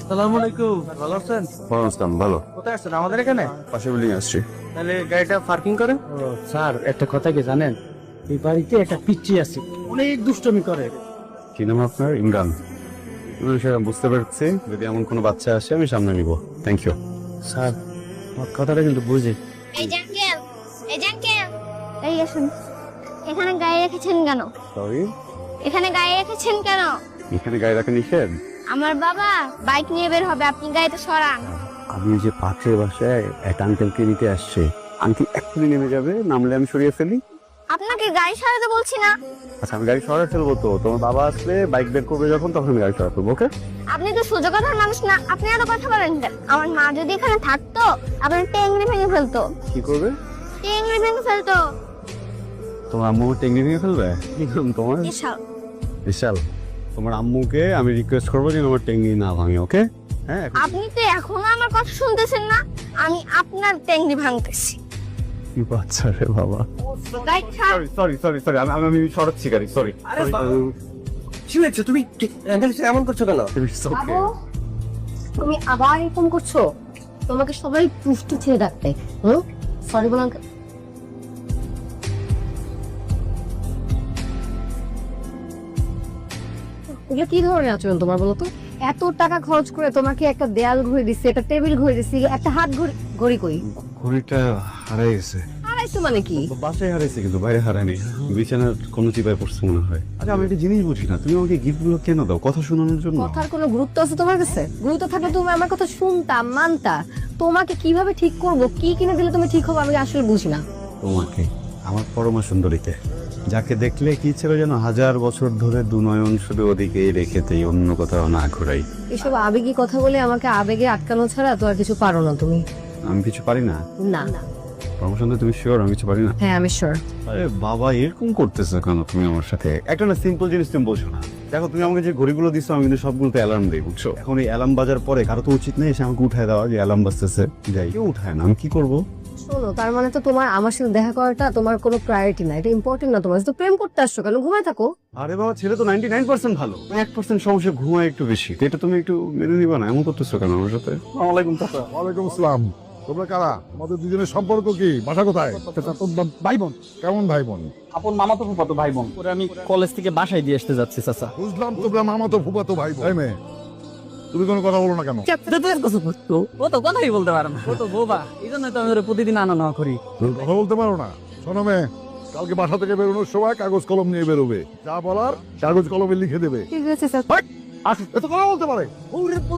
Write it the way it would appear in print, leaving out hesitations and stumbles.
আসসালামু আলাইকুম, ভালো আছেন? আসসালাম, ভালো। কোথায় আসছেন? আমাদের এখানে? পাশে বিল্ডিং আসছি। তাহলে গাড়িটা পার্কিং করেন। স্যার, একটা কথা কি জানেন, এই বাড়িতে একটা পিচ্চি আছে, অনেক দুষ্টমি করে। কি নাম আপনার? ইমরান। সেটা বুঝতে পারছি, যদি এমন কোনো বাচ্চা আসে আমি সামনে নিব। Thank you. স্যার, আমার কথাটা কিন্তু বুঝে। এই জাঙ্কেল, এই জাঙ্কেল, এই আসুন। এখানে গায়ে রেখেছেন কেন? সরি, এখানে গায়ে রেখেছেন কেন? এখানে গাড়ি রাখা নিষেধ। আমার বাবা বাইক নিয়ে বের হবে, আপনি গাড়িটা সরান। আমি যে পাশের বাসায় এক আঙ্কেলকে নিতে আসছে, আঙ্কেল এক্ষুনি নেমে যাবে, নামলে আমি সরিয়ে ফেলি। আপনাকে গাড়ি সরাতে বলছি না। আচ্ছা, আমি গাড়ি সরাতে ফেলবো তো, তোমার বাবা আসলে বাইক বের করবে যখন, তখন আমি গাড়ি সরাতে ফেলবো। ওকে? আপনি তো সোজা কথার মানুষ না, আপনি এত কথা বলেন কেন? আমার মা যদি এখানে থাকতো, আপনার টেংরি ভেঙে ফেলতো। কি করবে? টেংরি ভেঙে ফেলতো। তোমার আম্মু টেঙ্গি ভেঙে ফেলবে? কি নাম তোমার? বিশাল। বিশাল। তোমার আম্মুকে আমি রিকোয়েস্ট করবো যে আমার টেঙ্গি না ভাঙে। ওকে? হ্যাঁ। আপনি তো এখনো আমার কথা শুনতেছেন না, আমি আপনার টেংরি ভাঙতেছি। কি বাচ্চা রে বাবা। গাড়ি ছাড়। সরি, আমি সরাচ্ছি গাড়ি। সরি। আরে কি হয়েছে? তুমি অ্যাঙ্কেল এমন করছো কেন? বাবু, তুমি আবার এরকম করছো? তোমাকে সবাই পুষ্টি ছেড়ে ডাকতে। সরি বলাম। এগুলো কি ধরনের আচরণ তোমার বলো তো? এত টাকা খরচ করে তোমাকে একটা দেয়াল ঘড়ি দিচ্ছি, একটা টেবিল ঘড়ি দিচ্ছি, একটা হাত ঘড়ি কই? ঘড়িটা হারাই গেছে। হারাইছো মানে কি? বাসায় হারাইছে, কিন্তু বাইরে হারায়নি। বিছানার কোনো চিপায় পড়ছে মনে হয়। আরে আমি একটা জিনিস বুঝি না, তুমি আমাকে গিফট গুলো কেন দাও? কথা শোনানোর জন্য? কথার কোনো গুরুত্ব আছে তোমার কাছে? গুরুত্ব থাকলে তুমি আমার কথা শুনতা, মানতা। তোমাকে কিভাবে ঠিক করব, কি কিনে দিলে তুমি ঠিক হবে, আমি আসলে বুঝি না। তোমাকে, আমার পরমা সুন্দরীকে, যাকে দেখলে কি ছিল যেন 1000 বছর ধরে দুনয়ন শুধু ওদিকেই রেখেতেই, অন্য কোথাও না ঘোরাই। এসব আবেগী কথা বলে আমাকে আবেগে আটকানো ছাড়া তো আর কিছু পারো না তুমি। আমি কিছু পারি না? না। পরমা সুন্দরী, তুমি শিওর আমি কিছু পারি না? হ্যাঁ, আমি শিওর। আরে বাবা, এরকম করতেছো কেন তুমি আমার সাথে? একটা না সিম্পল জিনিস তুমি বোঝো না। দেখো, তুমি আমাকে যে ঘড়িগুলো দিছো, আমি কিন্তু সবগুলোতে অ্যালার্ম দিই, বুঝছো? এখন এই অ্যালার্ম বাজার পরে কারো তো উচিত নেই এসে আমাকে উঠায় দেওয়া যে অ্যালার্ম বাজতেছে। যাই, কেউ উঠায় না, আমি কি করবো? শোনো, তার মানে তো তোমার আমার সাথে দেখা করাটা তোমার কোনো প্রায়োরিটি না, এটা ইম্পর্টেন্ট না তোমার। তো প্রেম করতে আসছো কেন? ঘুমায় থাকো। আরে বাবা, ছেলে তো 99% ভালো, 1% সমস্যা ঘুমায় একটু বেশি। এটা তুমি একটু মেনে নিবা না? এমন করতেছো কেন আমার সাথে? ওয়ালাইকুম চাচা। ওয়ালাইকুম আসসালাম। তোমরা কারা? আমাদের দুজনের সম্পর্ক কি? বাসা কোথায়? চাচা তো ভাই বোন, কেমন ভাই বোন? আপন মামাতো ফুফাতো ভাই বোন। ওরে আমি কলেজ থেকে বাসায় দিয়ে আসতে যাচ্ছি চাচা। বুঝলাম তোমরা মামাতো ফুফাতো ভাই বোন। এই মেয়ে, তুমি কোনো কথা বলো না কেন? ও তো কথাই বলতে পারে না, ও তো বোবা, এই জন্য তো আমি ওরে প্রতিদিন আনা নেওয়া করি। তুমি কথা বলতে পারো না? শোনো মেয়ে, কালকে বাসা থেকে বেরোনোর সময় কাগজ কলম নিয়ে বেরোবে। যা বলার কাগজ কলমে লিখে দেবে। ঠিক আছে স্যার। এত কথা বলতে পারে?